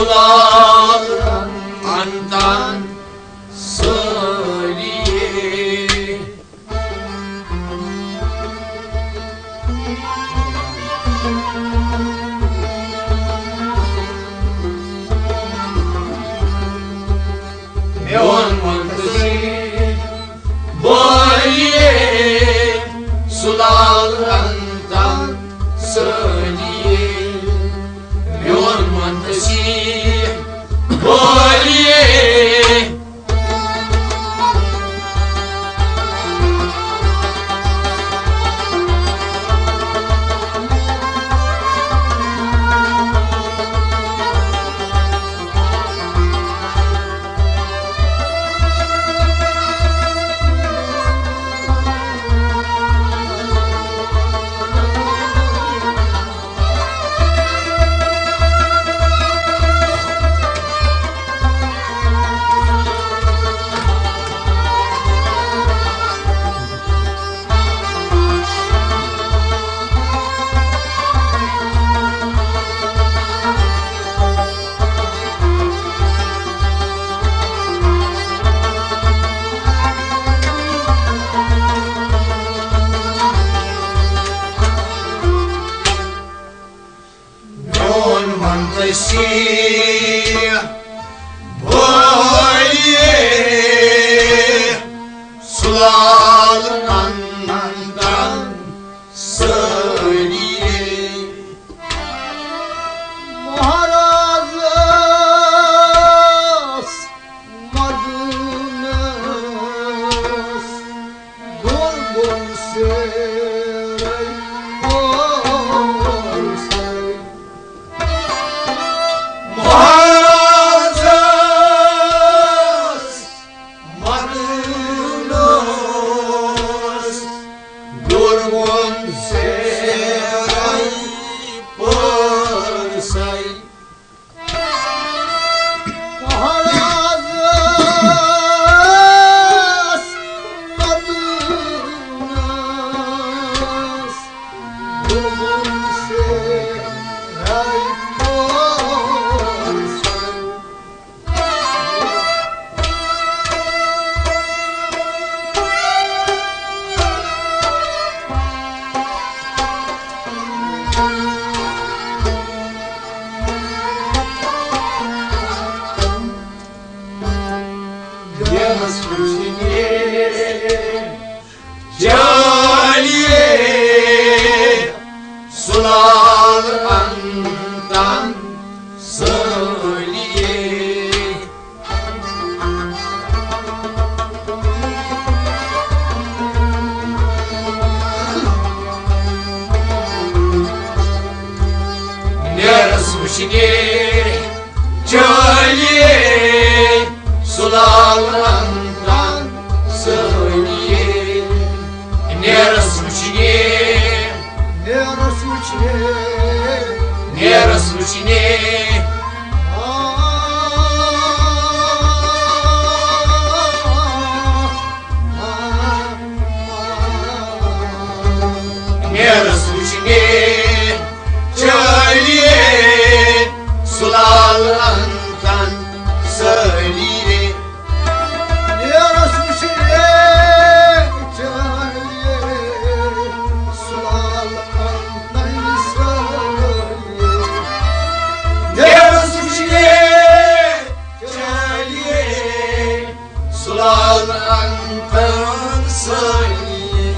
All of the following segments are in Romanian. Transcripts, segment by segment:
sular andan söyleye. Neon mantı böyle sular andan söyleye. Neon mantı böyle sular andan söyleye. Maharazız madınız durgun serey olsay. Maharazız madınız durgun serey olsay. Maharazız madınız durgun serey olsay. Yalnız kuşine caliye sular andan söyleye. Yalnız kuşine caliye sular andan söyleye. Не разлучне. Не разлучне çölye sularından söyleye. Ne razlучне çölye sularından söyleye. Ne razlучне çölye sularından söyleye.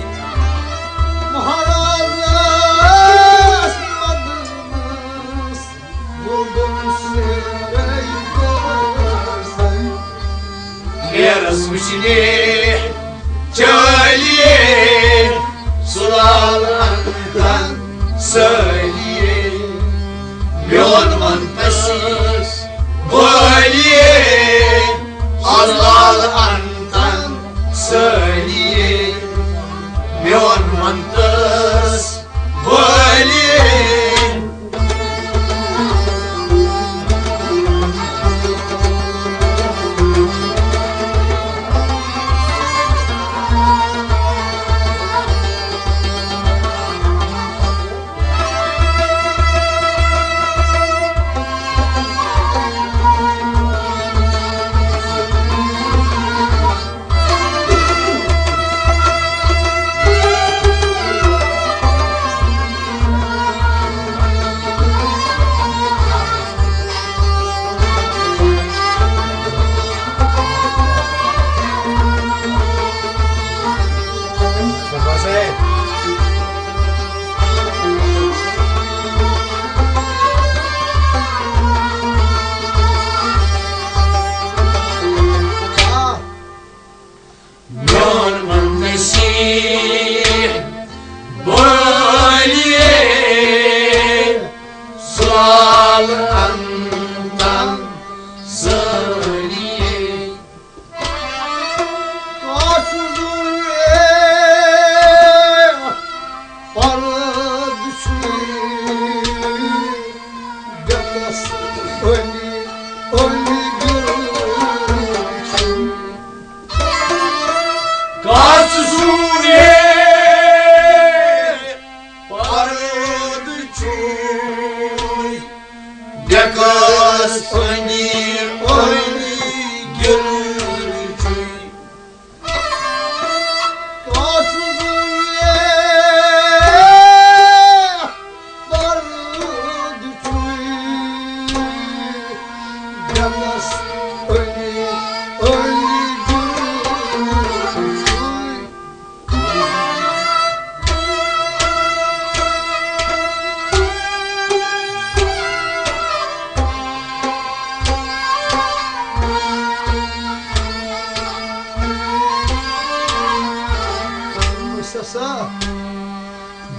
Не разлучне çölye sularından söyleye. Мёд мантасыз böyle azlarından söyleye. Mёд mantас böyle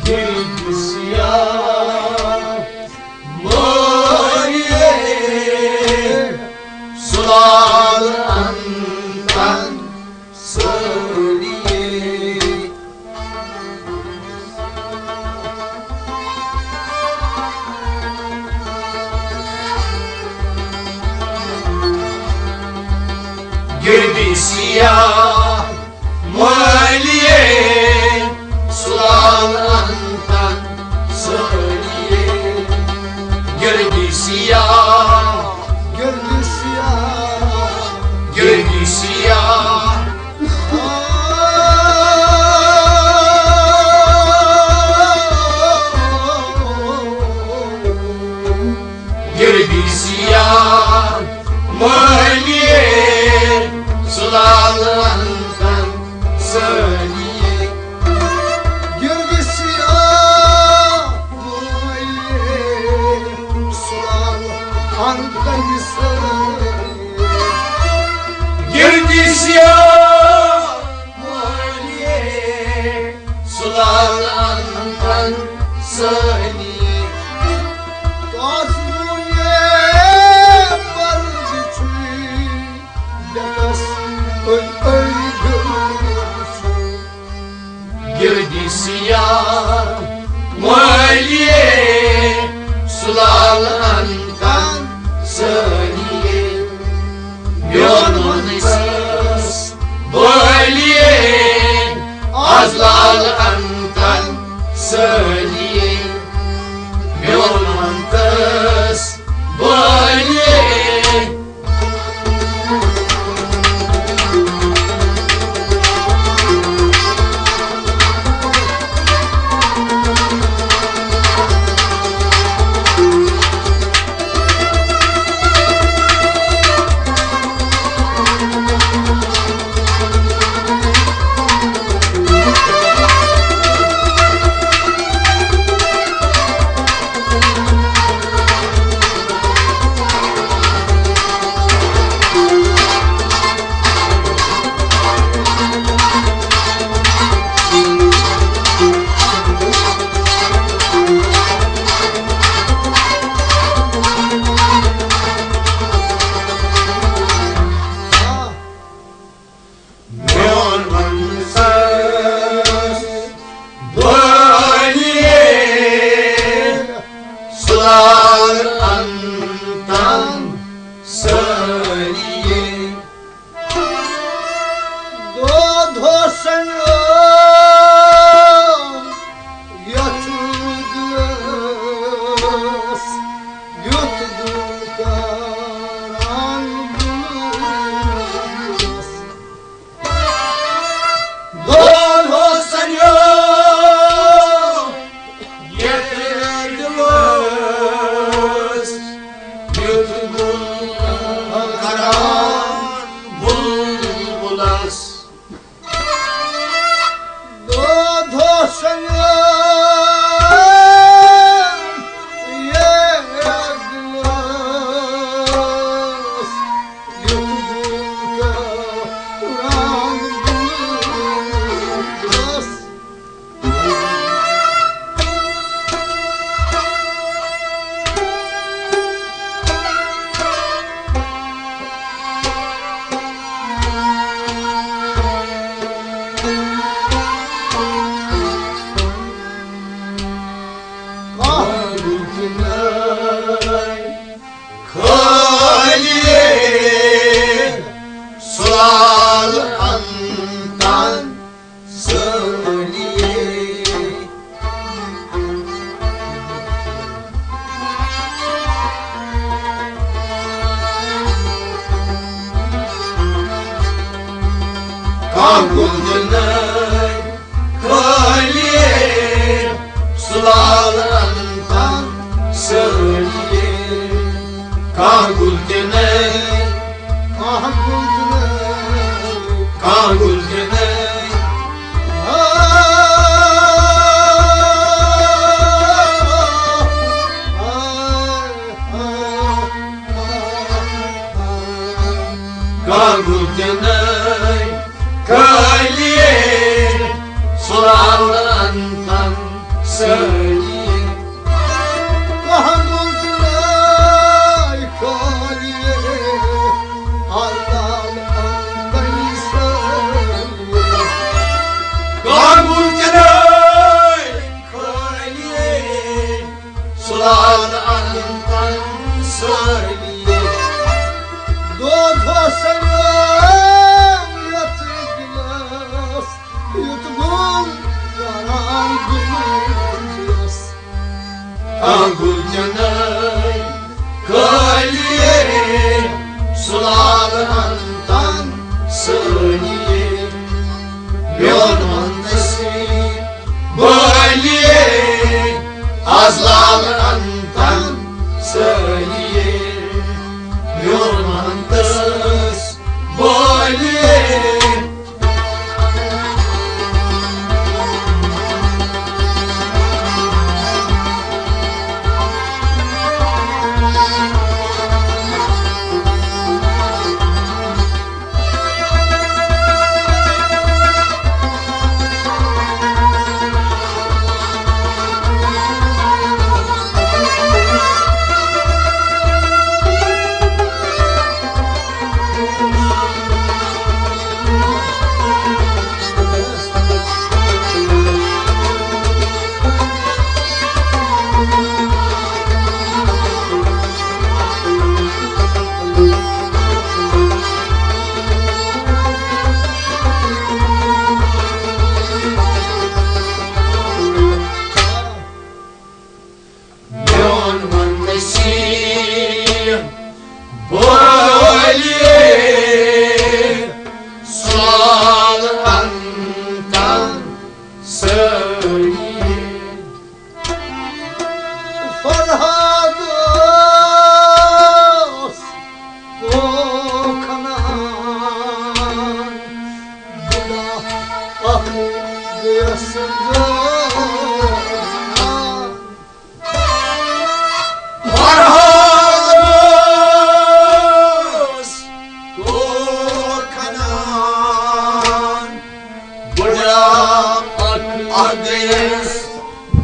girdi siyah Moliye sular andan söyleye girdi siyah Moliye sular andan söyleye girdi siyah girdi siyah girdi siyah Moliye sularından söyleye girdi siyah Moliye sularından söyleye girdi siyah Moliye sularından söyleye Gazmuye barcı Dekas öl görürsün girdi siyah Moliye sularından söyleye yormansız Moliye azlarından söyleye yormansız Moliye söyleye Kahroldular kaliye Allah'ın andayı söyleye Kahroldular kaliye Sular anından söyleye Dodo selam yatırdılar Yutgun yaran gülüyoruz Kahroldular kaliye Sular anından söyleye Yormandası Baliye Azlarından söyleye Yormandası Baliye Farhados o kanan Günah ahıyasında Farhados Korkanan Bırak adres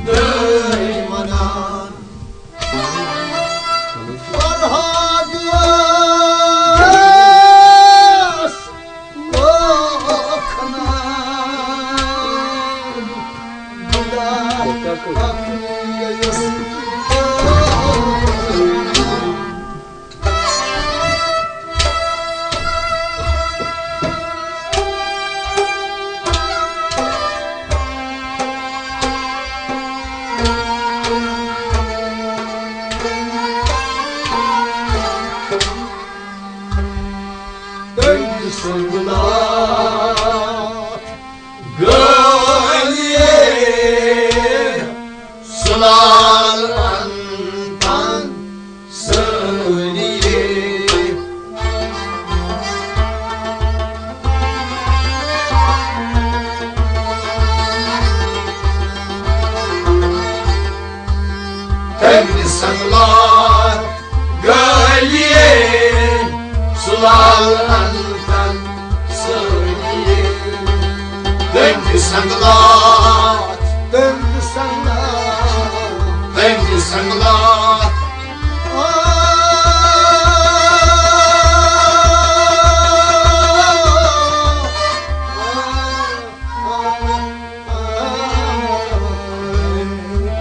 duymadan Farhados o kanan Günah ahıyasında Döndü sandılar Gölge Sular andan söyleye Döndü sandılar Gölge Sularından söyleye Döndü sandılar Döndü sandılar Döndü sandılar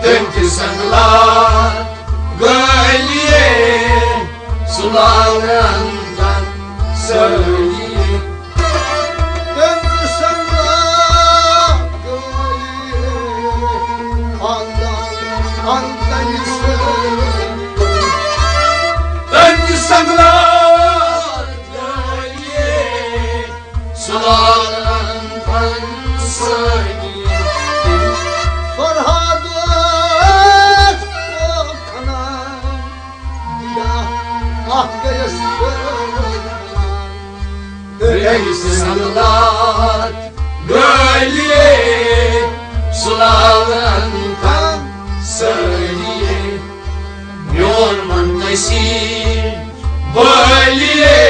Döndü sandılar Gölge Sularından söyleye Döndü sandılar Andayı söyleye Döndü sandılar Gölge Sularından söyleye Farhados o kanan Günah ahıyasında Döndü sandılar Gölge Sularından söyleye Yorman nesir Baliye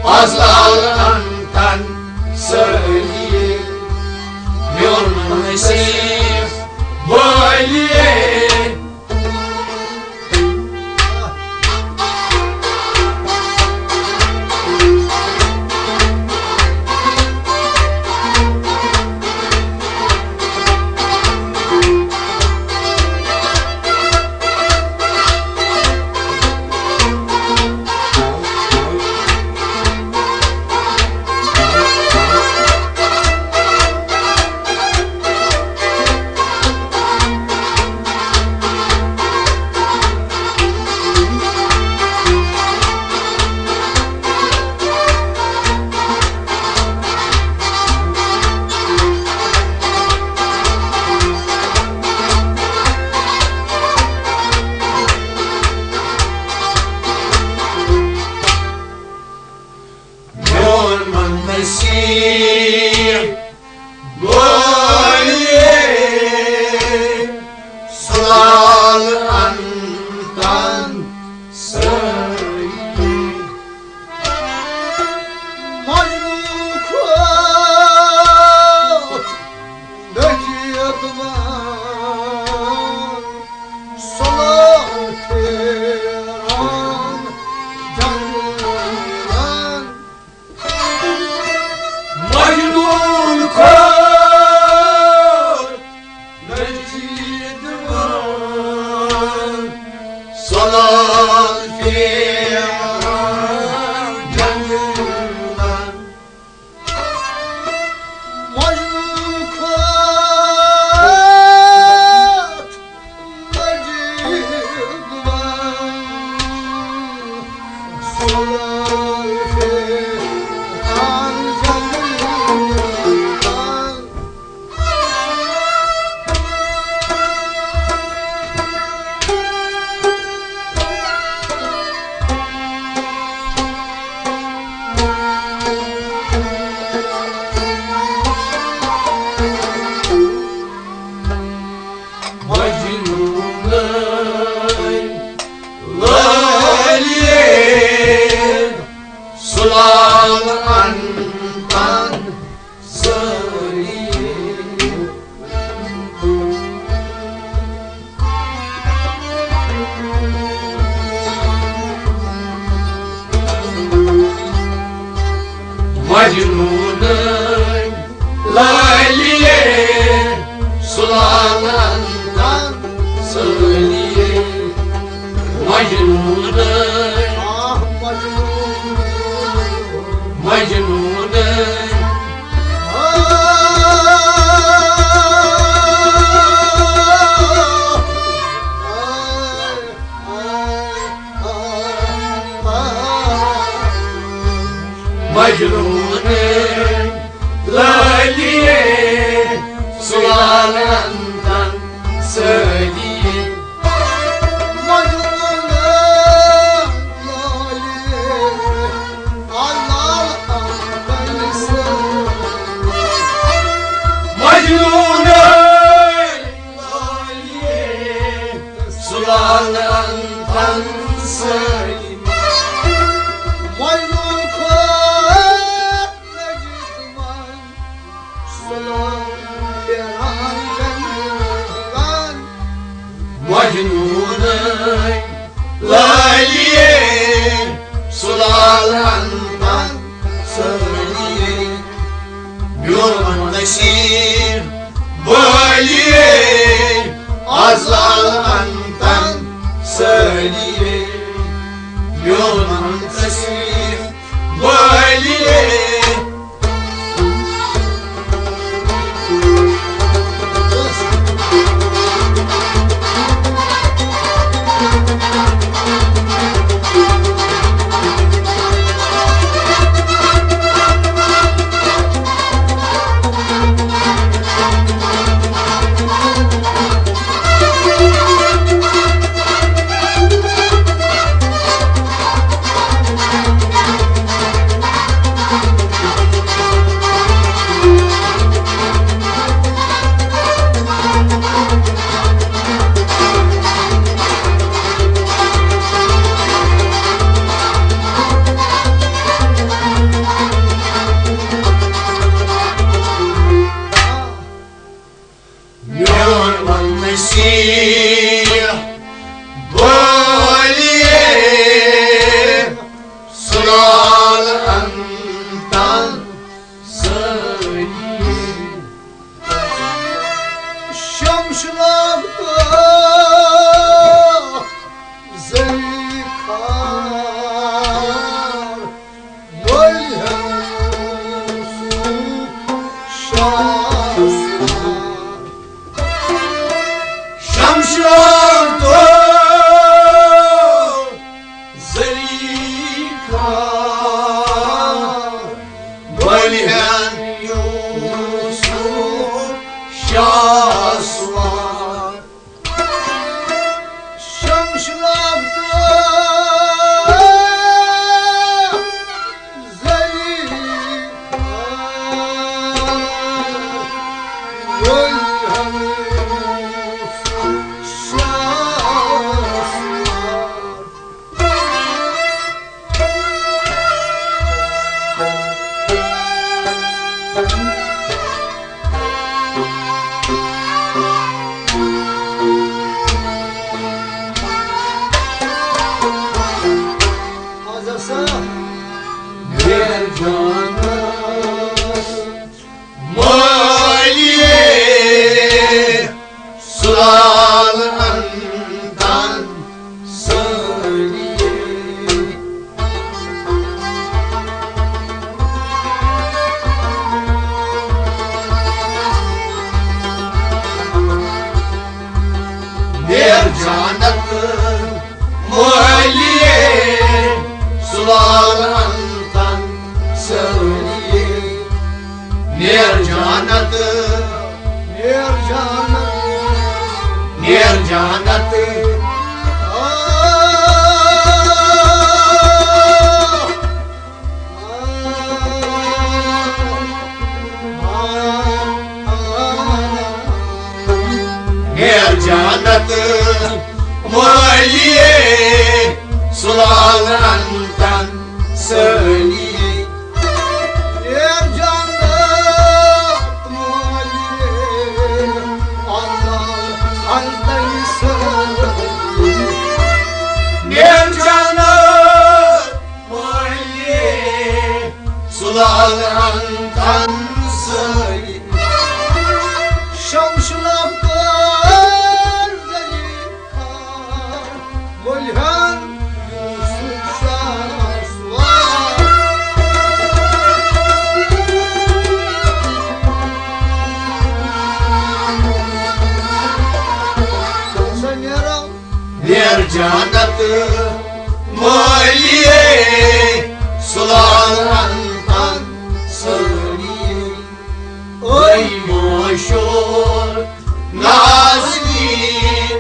Azlarından söyleye Yorman nesir Mecidvan Solal fi'an Gönlümden Mecnun kat Mecidvan Solal fi'an gönlümden Mecnun'un Laliye Sulal antan Zaliye Mecnun'un Laliye Sulal antan Zaliye Mecnun'un Ah Mecnun Mecnun'un Mecnun'un Laliye Sulal antan Zaliye Mecnun'un Laliye Sulal antan Zaliye Mecnun'un Laliye Sulal antan Zaliye Yorman Neşir Valiye Azal antan Zaliye Yorman Neşir Valiye Yorman Neşir Valiye Sulal antan Zaliye Şamşılakta zeykan Velyemsu şahslar Şamşarda Zelikan Valihen Yusuf Şahslar Şamşılakta zeykan Velyemsu ढेर जानत ढेर जानत मोलिए सुलाल अंतन सलिए ढेर जानत मोलिए अल्लाह अंतन सलिए ढेर जानत मोलिए सुलाल अंतन सलिए Şamşul Gülhan Yusuf Şahsuvar Sen yaram ढेर जानत मोलिए सुलाल अंतन सलिए ओय मोशोर नाज़नीन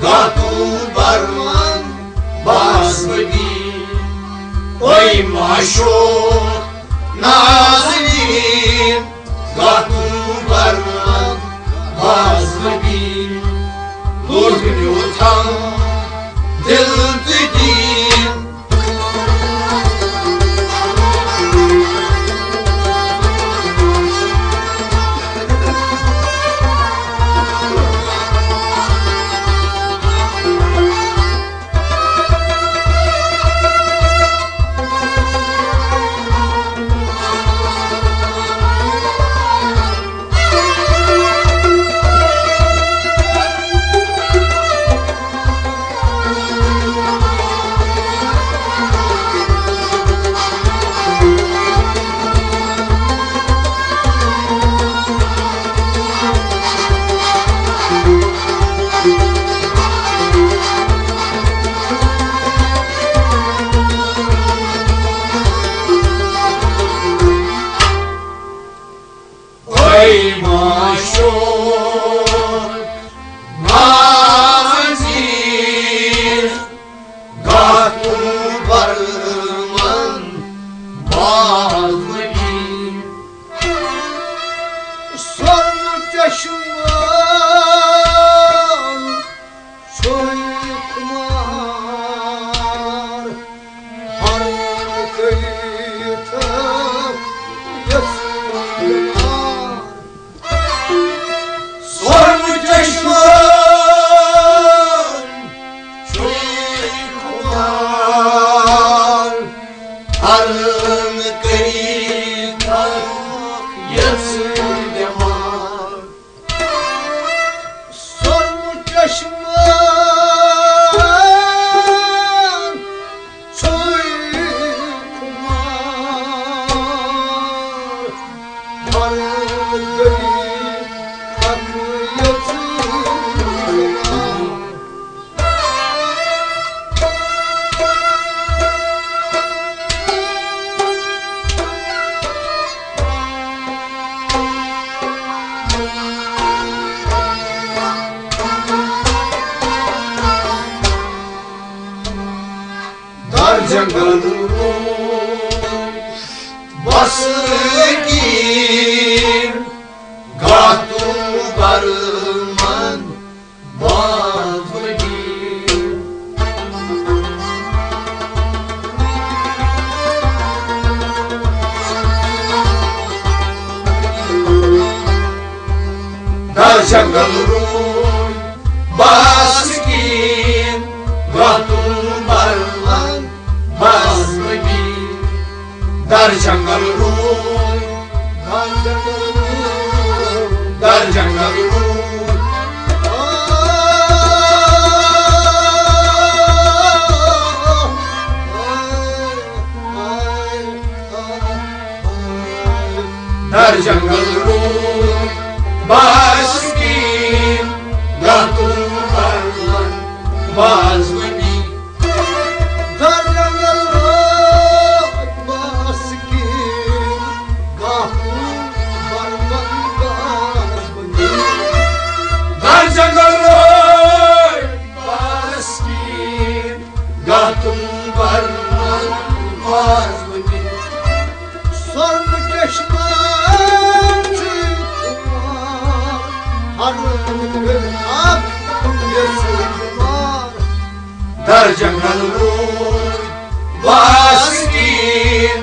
गातू बरमन बासबी ओय मोशोर नाज़नीन गातू बरमन बासबी लुट न्यूथम दिल दीन जंगल बस की गातू बरमन बाधगी दर जंगल बस की गातू बरमन बाधगी दर जंगल दर जंगल दर जंगल बास की गातू बरमन बाजवनी दर जंगल बास की जंगल रूद बास्कीन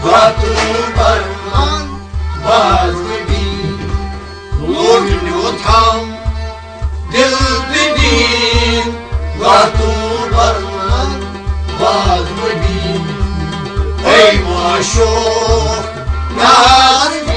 गातू बरमान बाजबीन लोग न्योथाम दिल दीन गातू बरमान बाजबीन ऐ माशोक nazmeen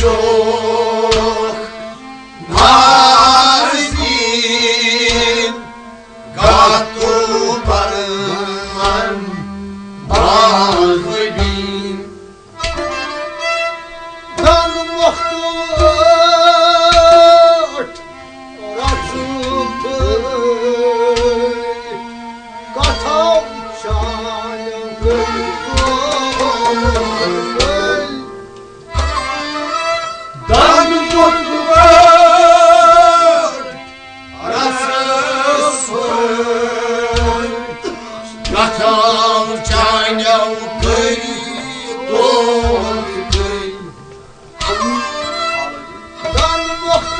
maşok Nazin Gattu barman Bazbin Dan muhtut Raşıpır Katam şayım gülgül Dan tuttular Arasın Gatal çaynav kıy Doğru kıy Dan muhtut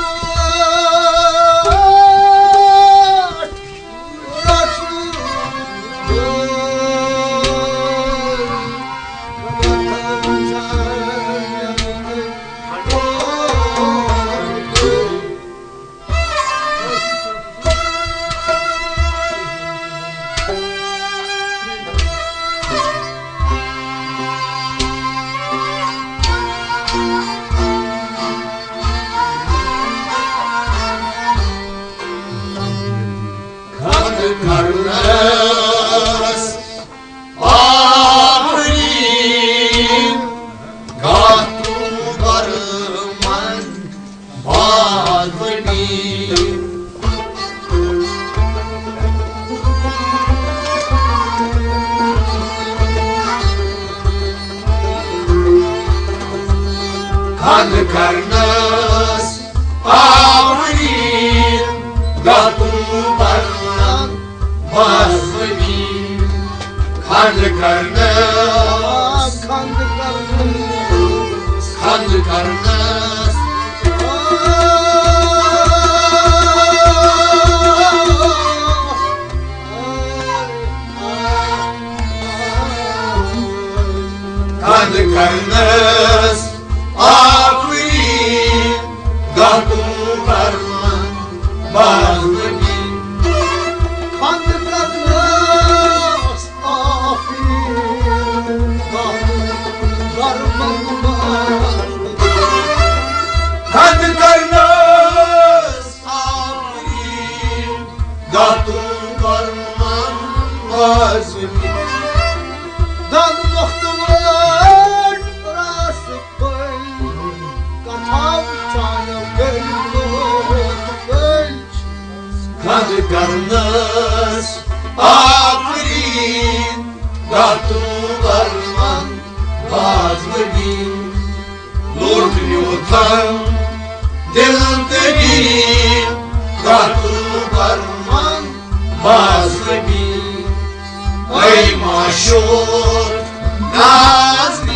Karnas Afrin Gattu barman Bazbin Kan karnas Afrin Gattu barman Bazbin Kanlı karnas Kandı karnımız Kanlı karnas Kanlı karnas Afrin Gattu barman Bazbin Kandı karnımız Afin Karmanımız Kanlı karnas Afrin Gattu barman Bazbin Dan muhtemel Raşıpır Katam çayım gülgül Kanlı karnas Afrin Gattu barman Bazbin Nur yutan Dildegin Gattu barman Bazbin Ey maşuk Nazrin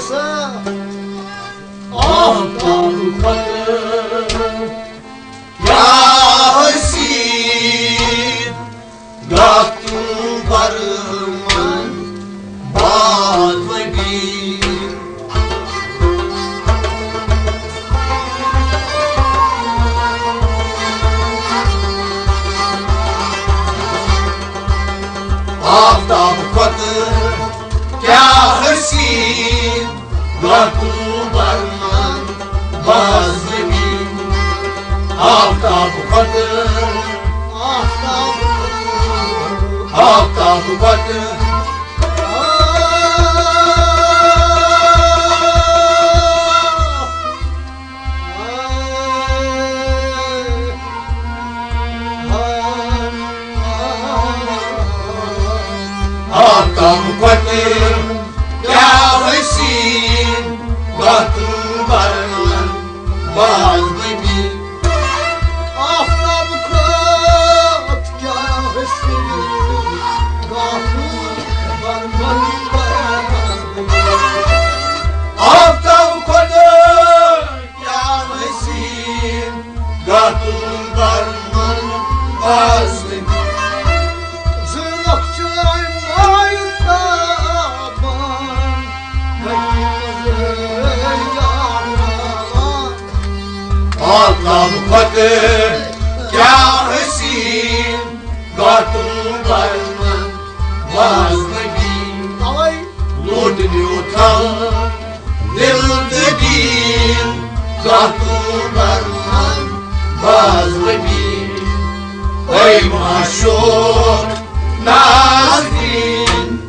Kısa Aftab kadın Ya Hüseyin Gattu barman Bazmagin Aftab kadın Ya Hüseyin Gattu barman Bazmagin Aftab kadın Aftab kadın Aftab kadın Ya Hüseyin Gattu barman Bazmagin Aftab kot ya Hüseyin Gattu barman Aftab kadın Ya Hüseyin Gattu barman Bazmagin Zırnakçı aymayından Aftab kadın Ya Hüseyin Gattu barman Bazmagin Davay Lordni utan Dil dedin Gattu barman Bazmagin Ey maşuk Nazrin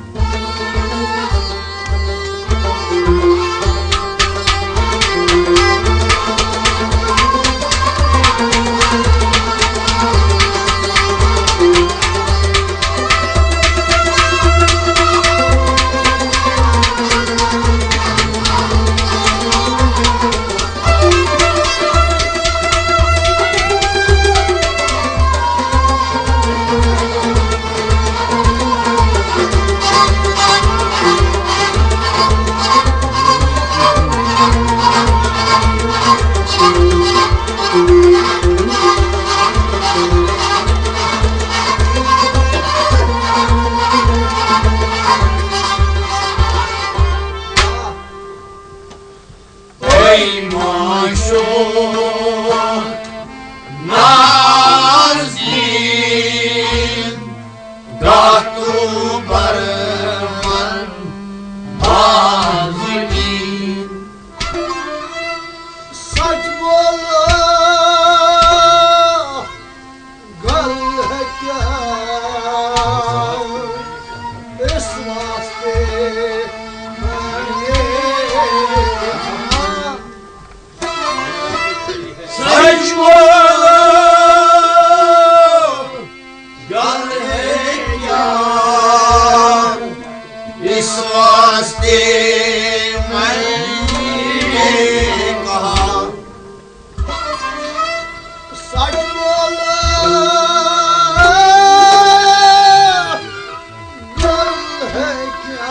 Ey maşuk Nazlin Gattu barman Bazmagin saçmalı galhekâr esrastı Saçmalı Garhekâr İsvasti Melekâr saçmalı galhekâr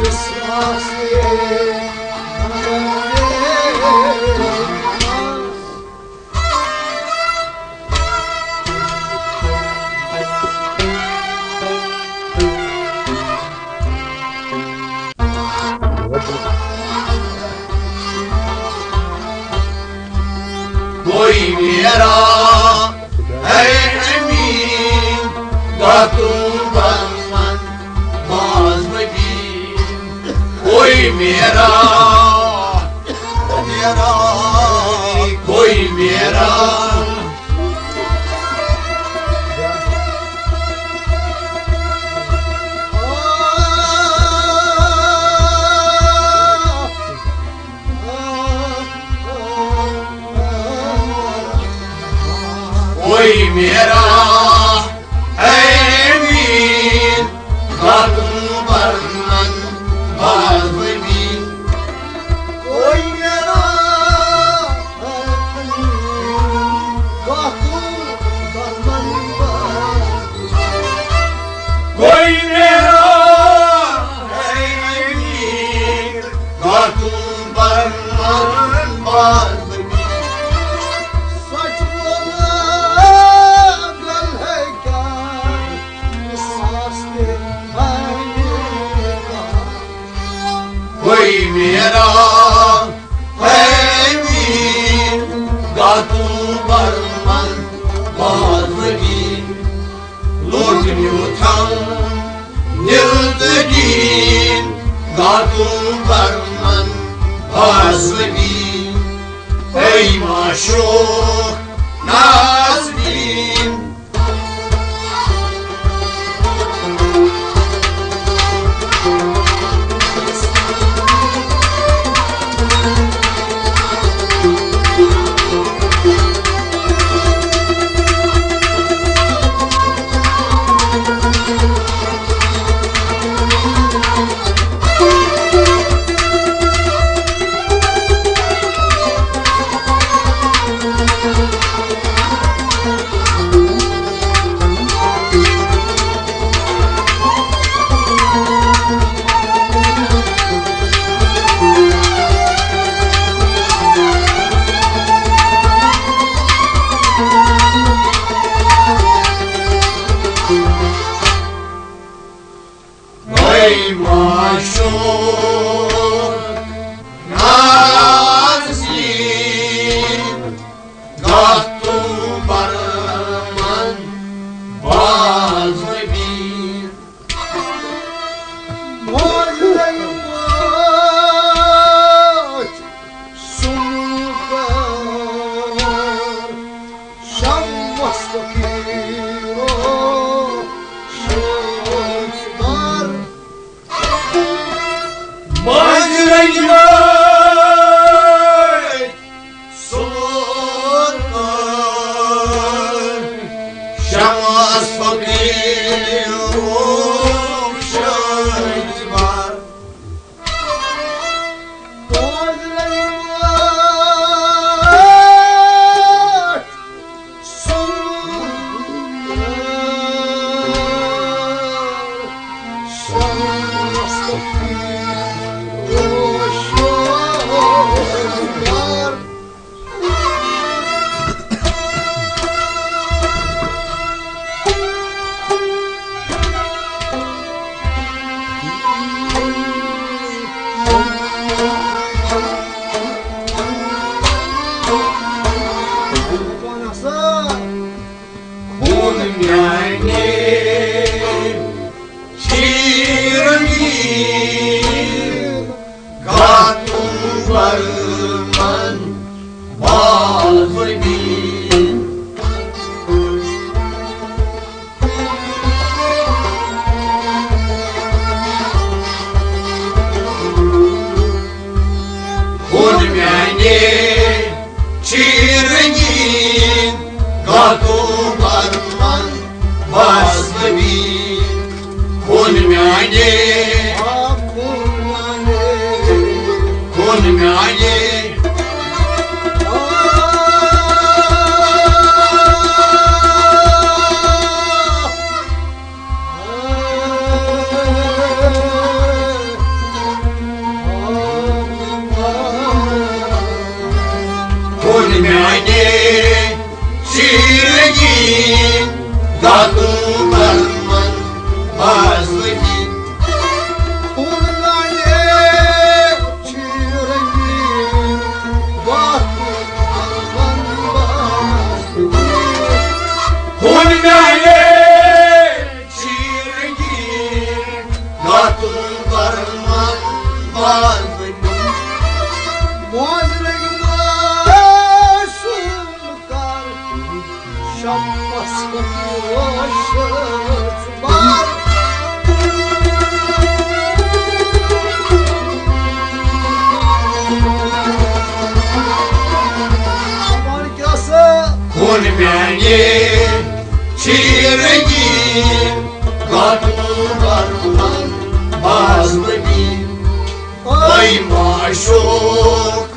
esrastı कोई मेरा है अमीन Gattu barman Bazmagin कोई मेरा कोई मेरा कोई मेरा है मीर Gattu barman Bazmagin कोई मेरा कोई मेरा कोई मेरा है मीर गातू बर्मन बाज़गी लौटनी उठाऊं दिलदगी गातू बर्मन बाज़गी ऐ माशूक नाज़नीन ऐ माशूक नाज़नीन गातू बर्मन बाज़गी Şamas fakir şahitbar Bărmân bazgi Urmeane çirgin Gatu bărmân bazgi Urmeane Urmeane çirgin Gatu bărmân bazgi Urmeane çirgin Gatu bărmân bazgi Urmeane çirgin Gatu bărmân bazgi Ay maşuk